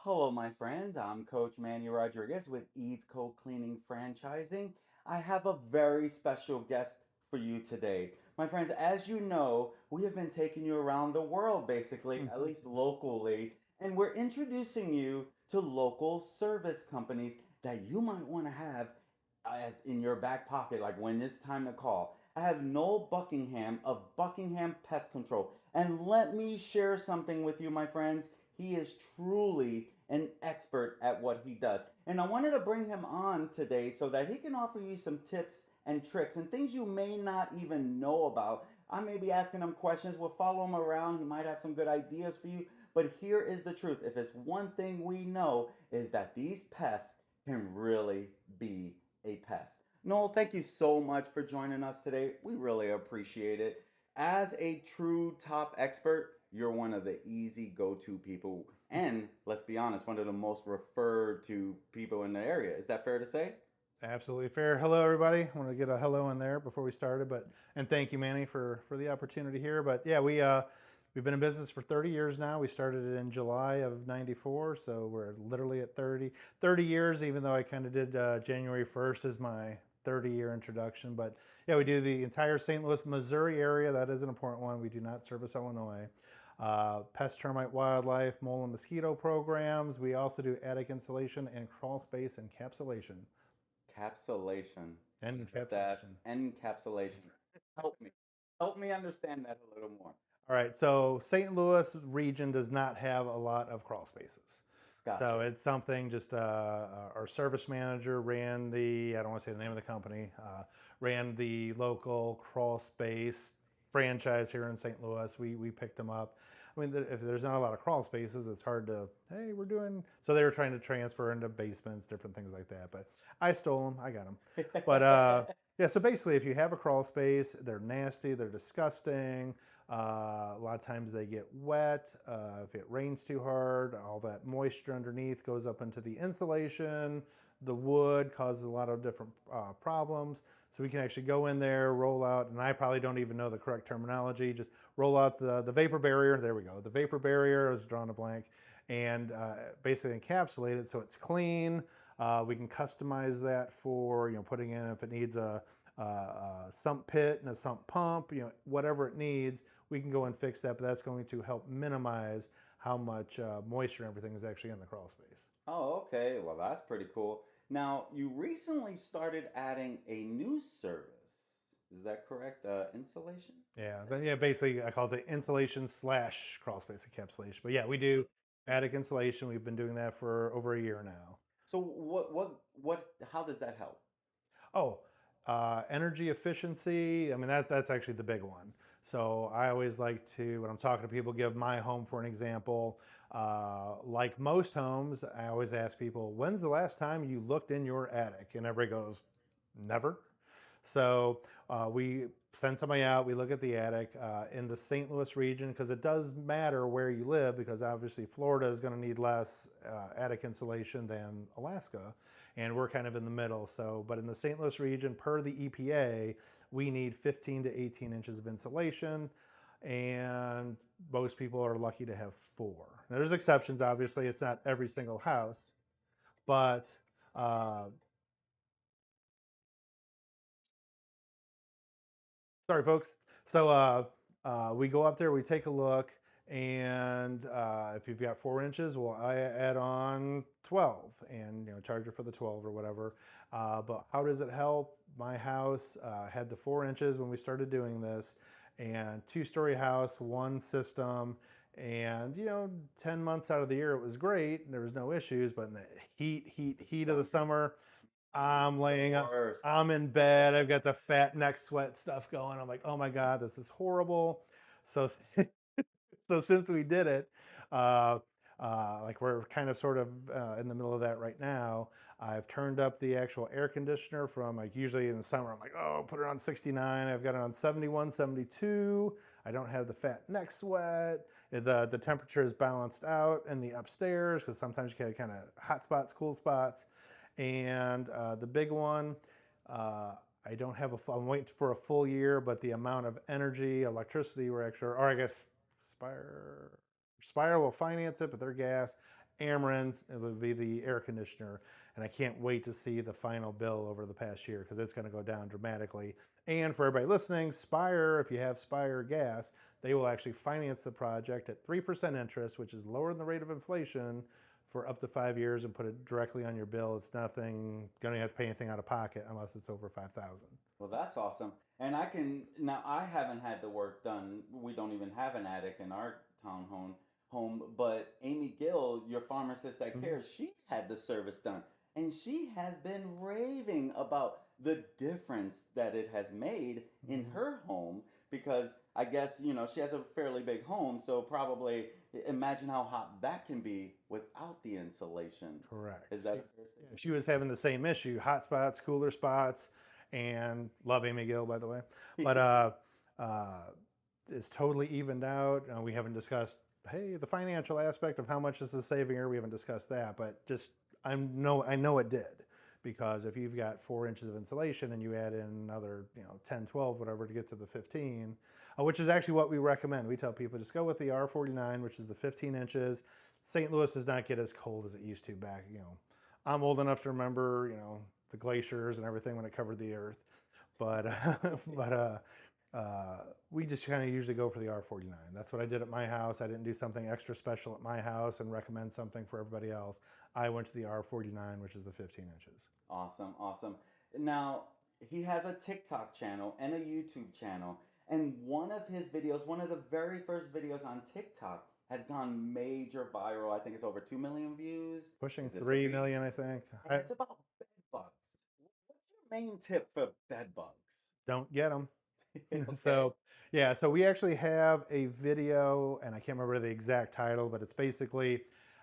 Hello, my friends. I'm Coach Manny Rodriguez with Eads Co Cleaning Franchising. I have a very special guest for you today. My friends, as you know, we have been taking you around the world, basically, at Mhm. least locally, and we're introducing you to local service companies that you might want to have as in your back pocket, like when it's time to call. I have Noel Buckingham of Buckingham Pest Control. And let me share something with you, my friends. He is truly an expert at what he does. And I wanted to bring him on today so that he can offer you some tips and tricks and things you may not even know about. I may be asking him questions. We'll follow him around. He might have some good ideas for you. But here is the truth. If it's one thing we know is that these pests can really be a pest. Noel, thank you so much for joining us today. We really appreciate it. As a true top expert, you're one of the easy go to people. And let's be honest, one of the most referred to people in the area. Is that fair to say? Absolutely fair. Hello, everybody. I want to get a hello in there before we started, but and thank you, Manny, for the opportunity here. But yeah, we've been in business for 30 years now. We started it in July of '94, so we're literally at 30 years. Even though I kind of did January 1st as my 30-year introduction, but yeah, we do the entire St. Louis, Missouri area. That is an important one. We do not service Illinois. Pest, termite, wildlife, mole and mosquito programs. We also do attic insulation and crawl space encapsulation. Encapsulation. That Encapsulation. encapsulation. Help me. Help me understand that a little more. All right, so St. Louis region does not have a lot of crawl spaces. So Gotcha. it's something just our service manager ran I don't want to say the name of the company, ran the local crawl space franchise here in St. Louis. We picked them up. I mean, if there's not a lot of crawl spaces, it's hard to, hey, we're doing. So they were trying to transfer into basements, different things like that. But I stole them, I got them. But yeah, so basically, if you have a crawl space, they're nasty, they're disgusting. A lot of times they get wet. If it rains too hard, all that moisture underneath goes up into the insulation. The wood causes a lot of different problems. So we can actually go in there, roll out, and I probably don't even know the correct terminology, just roll out the vapor barrier. There we go. The vapor barrier, I was drawing a blank, and basically encapsulate it so it's clean. We can customize that for putting in if it needs a sump pit and a sump pump, whatever it needs, we can go and fix that. But that's going to help minimize how much moisture and everything is actually in the crawl space. Oh, okay. Well, that's pretty cool. Now, you recently started adding a new service. Is that correct? Insulation? Yeah, then yeah, basically I call it the insulation slash crawl space encapsulation. But yeah, we do attic insulation. We've been doing that for over a year now. So how does that help? Oh, energy efficiency. I mean, that's actually the big one. So I always like to, when I'm talking to people, give my home for an example. Like most homes, I always ask people, when's the last time you looked in your attic? And everybody goes, never. So we send somebody out, we look at the attic in the St. Louis region because it does matter where you live because obviously Florida is going to need less attic insulation than Alaska, and we're kind of in the middle. So, but in the St. Louis region, per the EPA, we need 15 to 18 inches of insulation, and most people are lucky to have 4. Now, there's exceptions, obviously, it's not every single house, but uh, sorry, folks. So we go up there, we take a look, and if you've got 4 inches, well, I add on 12, and charge you for the 12 or whatever. But how does it help? My house had the 4 inches when we started doing this, and two-story house, one system. And 10 months out of the year, it was great. There was no issues, but in the heat of the Summer. summer, I'm The laying up, worst. I'm in bed. I've got the fat neck sweat stuff going. I'm like, oh my God, this is horrible. So, so since we did it, uh, like we're kind of sort of in the middle of that right now. I've turned up the actual air conditioner from like usually in the summer, I'm like, oh, put it on 69. I've got it on 71, 72. I don't have the fat neck sweat. The temperature is balanced out in the upstairs because sometimes you get kind of hot spots, cool spots. And the big one, uh, I don't have I'm waiting for a full year, but the amount of energy, electricity we're extra, or I guess Spire, Spire will finance it, but they're gas. Amarin, it would be the air conditioner. And I can't wait to see the final bill over the past year because it's going to go down dramatically. And for everybody listening, Spire, if you have Spire gas, they will actually finance the project at 3% interest, which is lower than the rate of inflation for up to 5 years, and put it directly on your bill. It's nothing going to have to pay anything out of pocket unless it's over 5,000. Well, that's awesome. And I can now. I haven't had the work done. We don't even have an attic in our town home. But Amy Gill, your pharmacist that Mhm. cares, she's had the service done, and she has been raving about the difference that it has made in Mhm. her home. Because I guess she has a fairly big home, so probably imagine how hot that can be without the insulation. Correct. Is that a fair Yeah, statement? she was having the same issue: hot spots, cooler spots, and love Amy Gill, by the way. But uh, it's totally evened out. We haven't discussed, hey, the financial aspect of how much this is saving her. We haven't discussed that, but just I know it did, because if you've got 4 inches of insulation and you add in another 10, 12, whatever, to get to the 15, which is actually what we recommend. We tell people just go with the R49, which is the 15 inches. St. Louis does not get as cold as it used to back. I'm old enough to remember, the glaciers and everything when it covered the earth. But we just kind of usually go for the R49. That's what I did at my house. I didn't do something extra special at my house and recommend something for everybody else. I went to the R49, which is the 15 inches. Awesome, awesome. Now, he has a TikTok channel and a YouTube channel. And one of his videos, one of the very first videos on TikTok, has gone major viral. I think it's over 2 million views. Pushing Is it 3 three? million, I think. And it's about bed bugs. What's your main tip for bed bugs? Don't get them. Okay. So, yeah, so we actually have a video, and I can't remember the exact title, but it's basically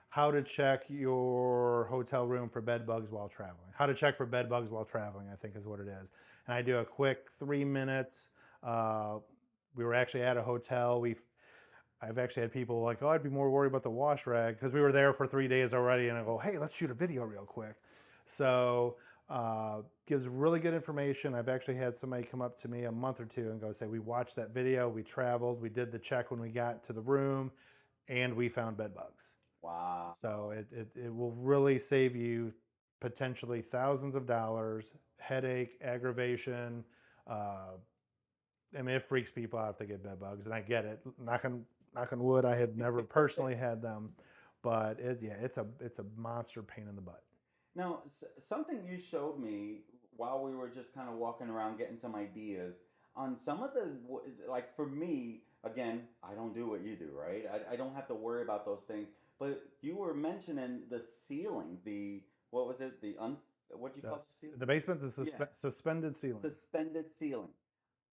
how to check your hotel room for bed bugs while traveling. How to check for bed bugs while traveling, I think is what it is. And I do a quick 3 minutes. Uh, we were actually at a hotel. I've actually had people like, oh, I'd be more worried about the wash rag, because we were there for 3 days already. And I go, hey, let's shoot a video real quick. So gives really good information. I've actually had somebody come up to me a month or two and go say, we watched that video, we traveled, we did the check when we got to the room, and we found bed bugs. Wow. So it will really save you potentially thousands of dollars, headache, aggravation. Uh, I mean, it freaks people out if they get bed bugs, and I get it. Knock on wood, I have never personally had them, but yeah, it's a monster pain in the butt. Now, something you showed me while we were just kind of walking around getting some ideas on some of the, like for me, again, I don't do what you do, right? I don't have to worry about those things. But you were mentioning the ceiling, what was it? What do you call the ceiling? The basement, the Yeah, suspended ceiling. suspended ceiling.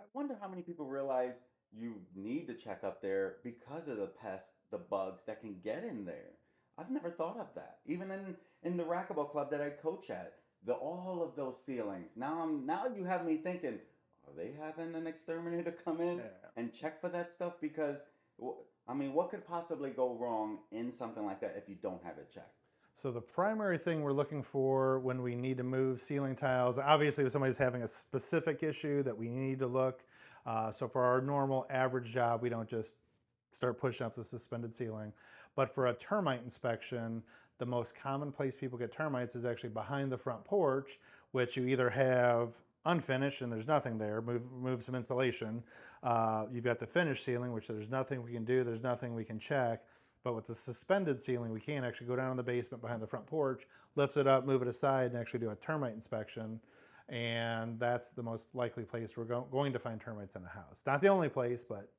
I wonder how many people realize you need to check up there because of the pests, the bugs that can get in there. I've never thought of that. Even in the racquetball club that I coach at, the all of those ceilings. Now you have me thinking, are they having an exterminator come in Yeah. and check for that stuff? Because I mean, what could possibly go wrong in something like that if you don't have it checked? So the primary thing we're looking for when we need to move ceiling tiles, obviously if somebody's having a specific issue that we need to look. So for our normal average job, we don't just start pushing up the suspended ceiling. But for a termite inspection, the most common place people get termites is actually behind the front porch, which you either have unfinished and there's nothing there, move some insulation. You've got the finished ceiling, which there's nothing we can do, there's nothing we can check. But with the suspended ceiling, we can actually go down in the basement behind the front porch, lift it up, move it aside, and actually do a termite inspection. And that's the most likely place we're going to find termites in a house. Not the only place, but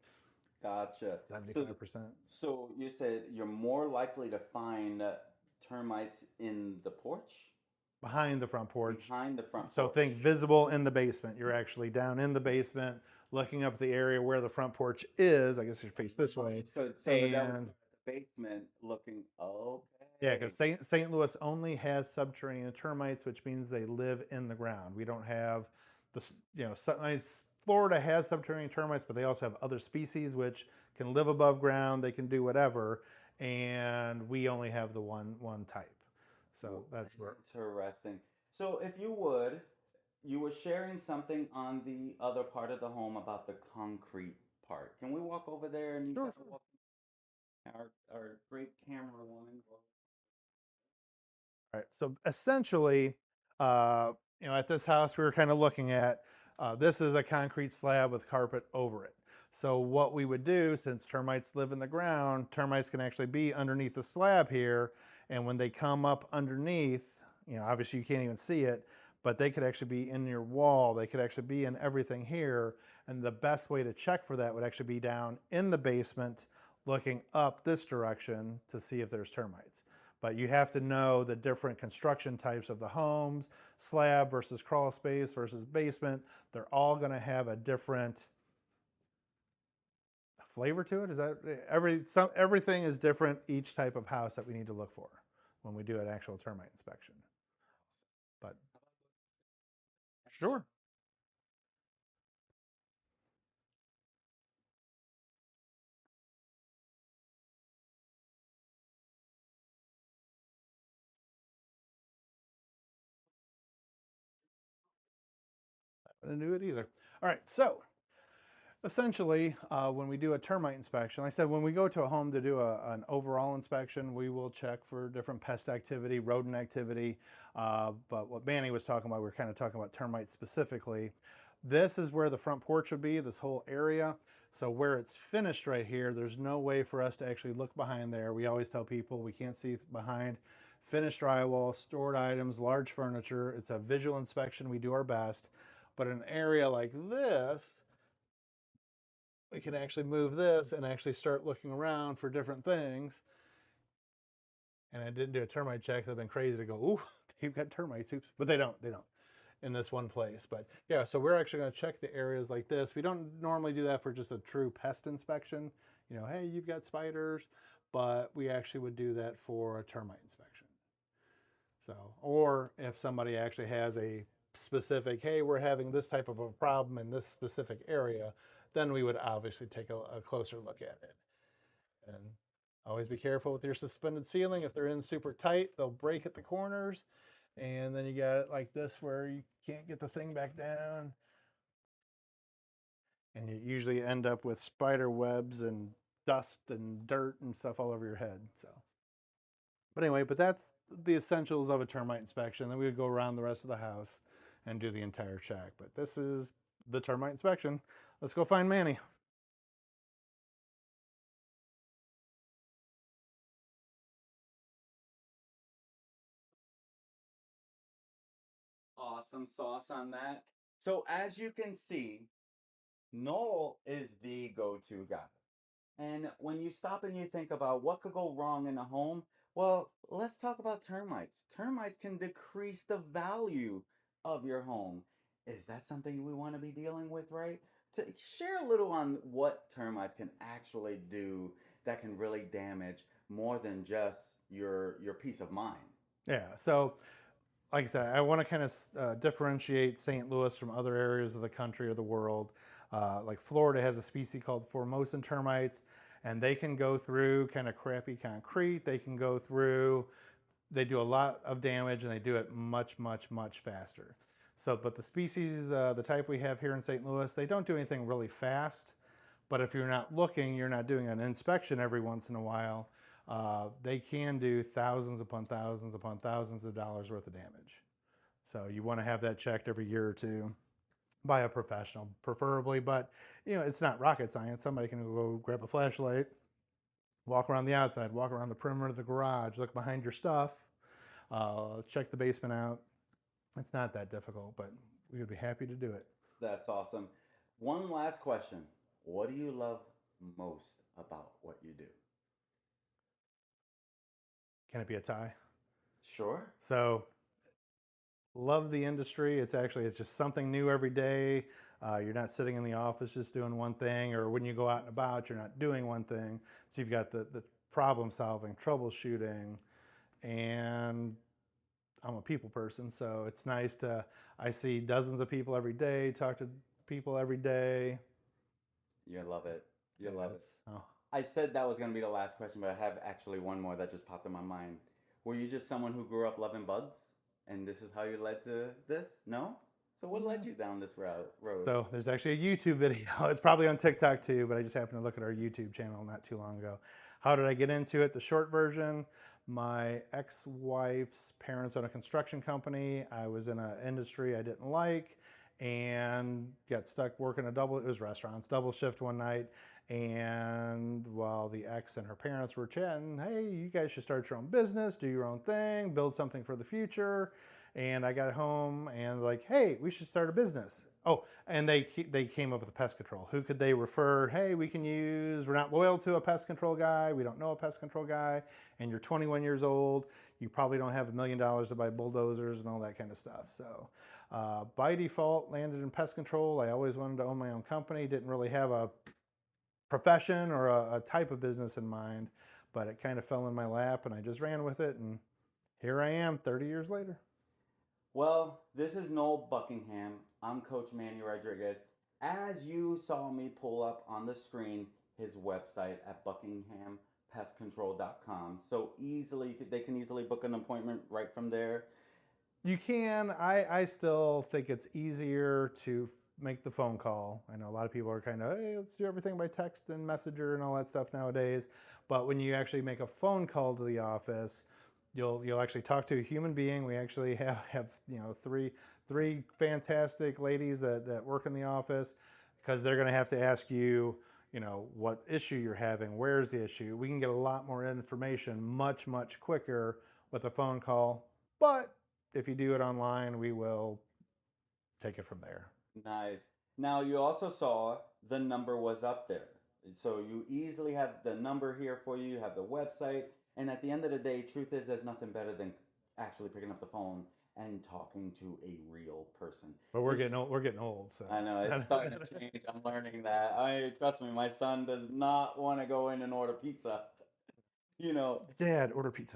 Gotcha. So 75%. so you said you're more likely to find termites in the porch? Behind the front porch. Behind the front So think porch. visible in the basement. You're actually down in the basement, looking up the area where the front porch is. I guess you face this way. So the devil's And at the basement looking, yeah, because okay. St. Louis only has subterranean termites, which means they live in the ground. We don't have Florida has subterranean termites, but they also have other species which can live above ground. They can do whatever, and we only have the one type. So that's where. Interesting. So if you were sharing something on the other part of the home about the concrete part. Can we walk over there and you Sure, kind of sure. walk our great camera woman? right. So essentially, at this house we were kind of looking at, this is a concrete slab with carpet over it. So what we would do, since termites live in the ground, termites can actually be underneath the slab here. And when they come up underneath, obviously you can't even see it, but they could actually be in your wall. They could actually be in everything here. And the best way to check for that would actually be down in the basement, looking up this direction to see if there's termites. But you have to know the different construction types of the homes, slab versus crawl space versus basement. They're all going to have a different flavor to it. Is that everything is different each type of house that we need to look for when we do an actual termite inspection. But sure. I didn't do it either. All right, so essentially, when we do a termite inspection, like I said, when we go to a home to do an overall inspection, we will check for different pest activity, rodent activity. But what Manny was talking about, we are kind of talking about termites specifically. This is where the front porch would be, this whole area. So where it's finished right here, there's no way for us to actually look behind there. We always tell people we can't see behind. Finished drywall, stored items, large furniture. It's a visual inspection. We do our best. But an area like this, we can actually move this and actually start looking around for different things. And I didn't do a termite check. They've been crazy to go, ooh, they've got termites. Oops. But they don't in this one place. But yeah, so we're actually going to check the areas like this. We don't normally do that for just a true pest inspection. Hey, you've got spiders, but we actually would do that for a termite inspection. So, or if somebody actually has a specific, hey, we're having this type of a problem in this specific area, then we would obviously take a closer look at it. And always be careful with your suspended ceiling. If they're in super tight, they'll break at the corners. And then you got it like this where you can't get the thing back down. And you usually end up with spider webs and dust and dirt and stuff all over your head. So, but anyway, but that's the essentials of a termite inspection. Then we would go around the rest of the house and do the entire check. But this is the termite inspection. Let's go find Manny. Awesome sauce on that. So as you can see, Noel is the go-to guy. And when you stop and you think about what could go wrong in a home, well, let's talk about termites. Termites can decrease the value of your home. Is that something we want to be dealing with, right? To share a little on what termites can actually do that can really damage more than just your peace of mind. Yeah. So like I said, I want to kind of differentiate St. Louis from other areas of the country or the world. Like Florida has a species called Formosan termites, and they can go through kind of crappy concrete. They can go through, they do a lot of damage, and they do it much, much, much faster. So, but the species, the type we have here in St. Louis, they don't do anything really fast. But if you're not looking, you're not doing an inspection every once in a while, they can do thousands upon thousands of dollars worth of damage. So you want to have that checked every year or two by a professional, preferably. But it's not rocket science. Somebody can go grab a flashlight, walk around the outside, walk around the perimeter of the garage, look behind your stuff, check the basement out. It's not that difficult, but we would be happy to do it. That's awesome. One last question. What do you love most about what you do? Can it be a tie? Sure. So love the industry. It's just something new every day. You're not sitting in the office just doing one thing, or when you go out and about, you're not doing one thing. So you've got the problem solving, troubleshooting, and I'm a people person, so it's nice I see dozens of people every day, talk to people every day. You love it. You Yeah, love it. oh, I said that was going to be the last question, but I have actually one more that just popped in my mind. Were you just someone who grew up loving bugs, and this is how you led to this? No? So what led no. you down this road? So there's actually a YouTube video. It's probably on TikTok too, but I just happened to look at our YouTube channel not too long ago. How did I get into it? The short version, My ex-wife's parents own a construction company. I was in an industry I didn't like and got stuck working it was restaurants, double shift one night. And while the ex and her parents were chatting, hey, you guys should start your own business, do your own thing, build something for the future. And I got home and like, hey, we should start a business. Oh, and they came up with a pest control. Who could they refer? Hey, we can use, we're not loyal to a pest control guy. We don't know a pest control guy. And you're 21 years old. You probably don't have $1 million to buy bulldozers and all that kind of stuff. So by default, landed in pest control. I always wanted to own my own company. Didn't really have a profession or a type of business in mind, but it kind of fell in my lap and I just ran with it. And here I am 30 years later. Well, this is Noel Buckingham. I'm Coach Manny Rodriguez. As you saw me pull up on the screen his website at buckinghampestcontrol.com, so easily they can easily book an appointment right from there. You can. I still think it's easier to make the phone call. I know a lot of people are kind of, hey, let's do everything by text and messenger and all that stuff nowadays. But when you actually make a phone call to the office, you'll actually talk to a human being. We actually have three fantastic ladies that work in the office, because they're going to have to ask you, what issue you're having, where's the issue. We can get a lot more information much quicker with a phone call. But if you do it online, we will take it from there. Nice. Now you also saw the number was up there. So you easily have the number here for you, you have the website, and at the end of the day, truth is there's nothing better than actually picking up the phone and talking to a real person. But we're getting old. We're getting old, so I know it's starting to change. I'm learning that. Trust me, my son does not want to go in and order pizza. You know, Dad, order pizza.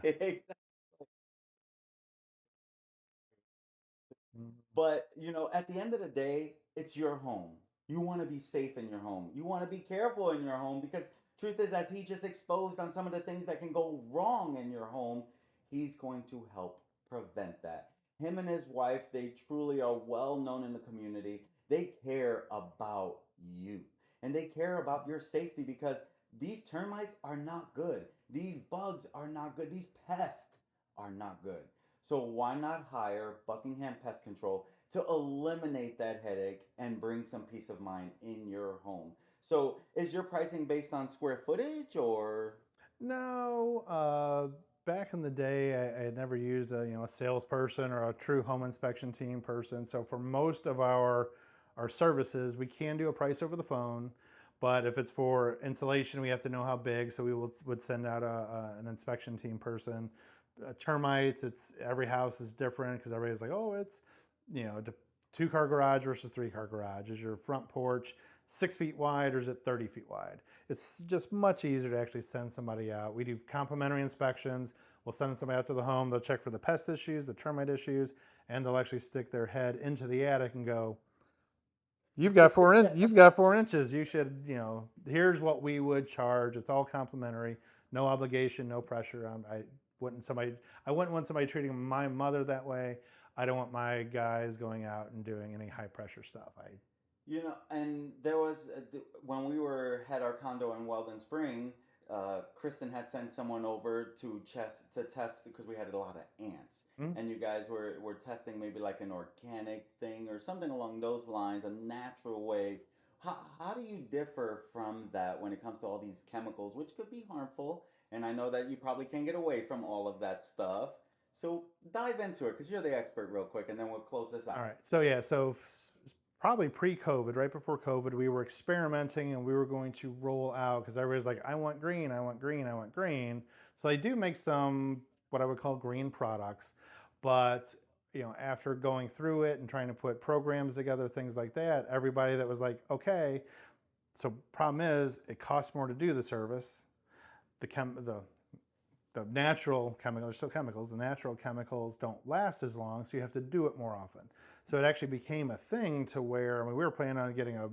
But, at the end of the day, it's your home. You want to be safe in your home. You want to be careful in your home because truth is, as he just exposed on some of the things that can go wrong in your home, he's going to help prevent that. Him and his wife, they truly are well known in the community. They care about you and they care about your safety because these termites are not good. These bugs are not good. These pests are not good. So why not hire Buckingham Pest Control to eliminate that headache and bring some peace of mind in your home? So is your pricing based on square footage or? No, back in the day, I had never used a salesperson or a true home inspection team person. So for most of our services, we can do a price over the phone. But if it's for insulation, we have to know how big. So we would send out an inspection team person. Termites, it's every house is different because everybody's like, oh, it's 2-car garage versus 3-car garage. Is your front porch 6 feet wide or is it 30 feet wide? It's just much easier to actually send somebody out. We do complimentary inspections. We'll send somebody out to the home. They'll check for the pest issues, the termite issues, and they'll actually stick their head into the attic and go, you've got 4 inches. You should, here's what we would charge. It's all complimentary, no obligation, no pressure. I wouldn't want somebody treating my mother that way. I don't want my guys going out and doing any high pressure stuff. And there was when we had our condo in Weldon Spring, Kristen had sent someone over to test because we had a lot of ants, and you guys were testing maybe like an organic thing or something along those lines, a natural way. How do you differ from that when it comes to all these chemicals, which could be harmful? And I know that you probably can't get away from all of that stuff. So dive into it because you're the expert real quick, and then we'll close this out. All right. So probably pre-COVID, right before COVID, we were experimenting and we were going to roll out because everybody's like, I want green, I want green, I want green. So I do make some what I would call green products, but after going through it and trying to put programs together, things like that, everybody that was like, okay, so problem is it costs more to do the service. The natural chemicals, they're still chemicals, the natural chemicals don't last as long, so you have to do it more often. So it actually became a thing to where, we were planning on getting a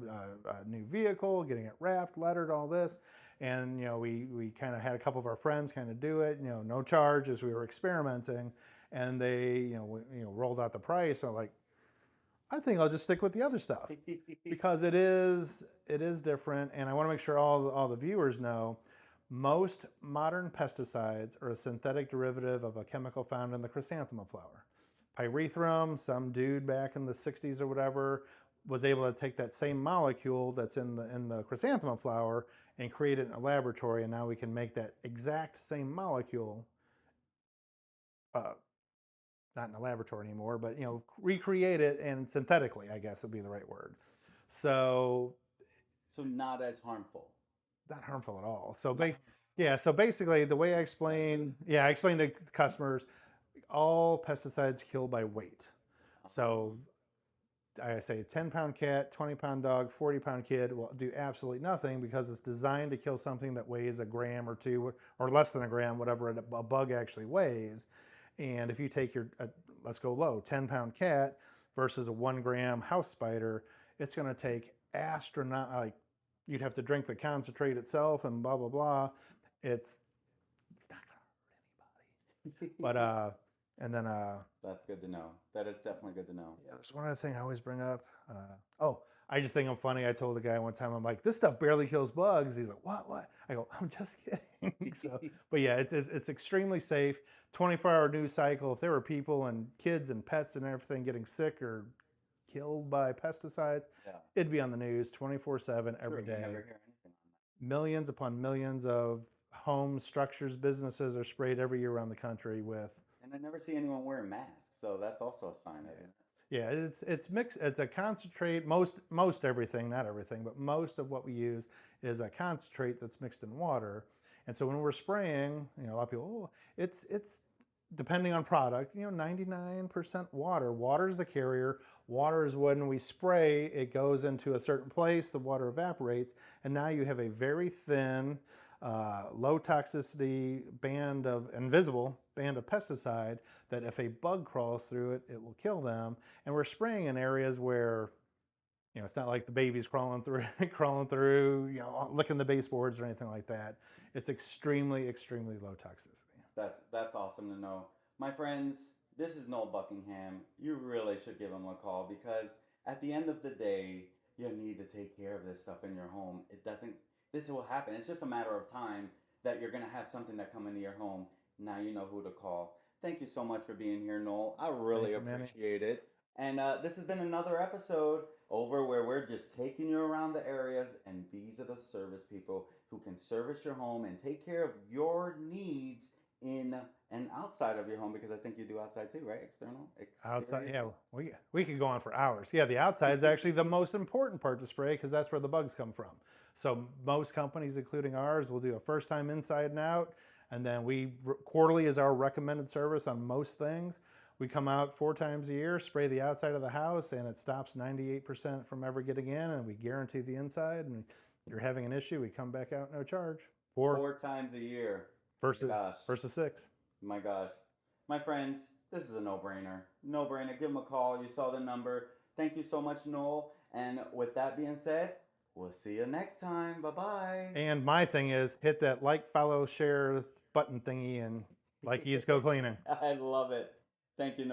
new vehicle, getting it wrapped, lettered, all this. And, we kind of had a couple of our friends kind of do it, no charge as we were experimenting. And they, rolled out the price. I'm like, I think I'll just stick with the other stuff because it is different. And I want to make sure all the viewers know Most modern pesticides are a synthetic derivative of a chemical found in the chrysanthemum flower. Pyrethrum, some dude back in the 60s or whatever, was able to take that same molecule that's in the chrysanthemum flower and create it in a laboratory, and now we can make that exact same molecule, not in a laboratory anymore, but recreate it and synthetically, I guess would be the right word. So not as harmful. not harmful at all. So yeah, so basically the way I explain to customers, all pesticides kill by weight. So I say a 10-pound cat, 20-pound dog, 40-pound kid will do absolutely nothing because it's designed to kill something that weighs a gram or two or less than a gram, whatever a bug actually weighs. And if you take let's go low, 10-pound cat versus a 1-gram house spider, it's going to take like you'd have to drink the concentrate itself and blah, blah, blah. It's not going to hurt anybody. But, and then... That's good to know. That is definitely good to know. Yeah, there's one other thing I always bring up. I just think I'm funny. I told the guy one time, I'm like, this stuff barely kills bugs. He's like, what? I go, I'm just kidding. So, but yeah, it's extremely safe. 24-hour news cycle. If there were people and kids and pets and everything getting sick or killed by pesticides, it'd be on the news 24/7 every day. You never hear anything on that. Millions upon millions of homes, structures, businesses are sprayed every year around the country with. And I never see anyone wearing masks, so that's also a sign, isn't it? Yeah, it's mixed. It's a concentrate. Most everything, not everything, but most of what we use is a concentrate that's mixed in water. And so when we're spraying, a lot of people, it's depending on product, 99% water. Water is the carrier. Water is when we spray, it goes into a certain place, the water evaporates, and now you have a very thin, low toxicity invisible band of pesticide that if a bug crawls through it, it will kill them. And we're spraying in areas where, it's not like the baby's crawling through, licking the baseboards or anything like that. It's extremely, extremely low toxicity. That's awesome to know. My friends, this is Noel Buckingham. You really should give him a call because at the end of the day, you need to take care of this stuff in your home. This will happen. It's just a matter of time that you're going to have something that come into your home. Now you know who to call. Thank you so much for being here, Noel. I really appreciate it. And this has been another episode over where we're just taking you around the area, and these are the service people who can service your home and take care of your needs in and outside of your home, because I think you do outside too, right? External? Outside, yeah. We could go on for hours. Yeah, the outside is actually the most important part to spray because that's where the bugs come from. So most companies, including ours, will do a first time inside and out, and then quarterly is our recommended service on most things. We come out 4 times a year, spray the outside of the house, and it stops 98% from ever getting in, and we guarantee the inside. And if you're having an issue, we come back out no charge. 4 times a year. Versus 6. My gosh. My friends, this is a no-brainer. No-brainer. Give them a call. You saw the number. Thank you so much, Noel. And with that being said, we'll see you next time. Bye-bye. And my thing is, hit that like, follow, share button thingy and like East Go Cleaning. I love it. Thank you, Noel.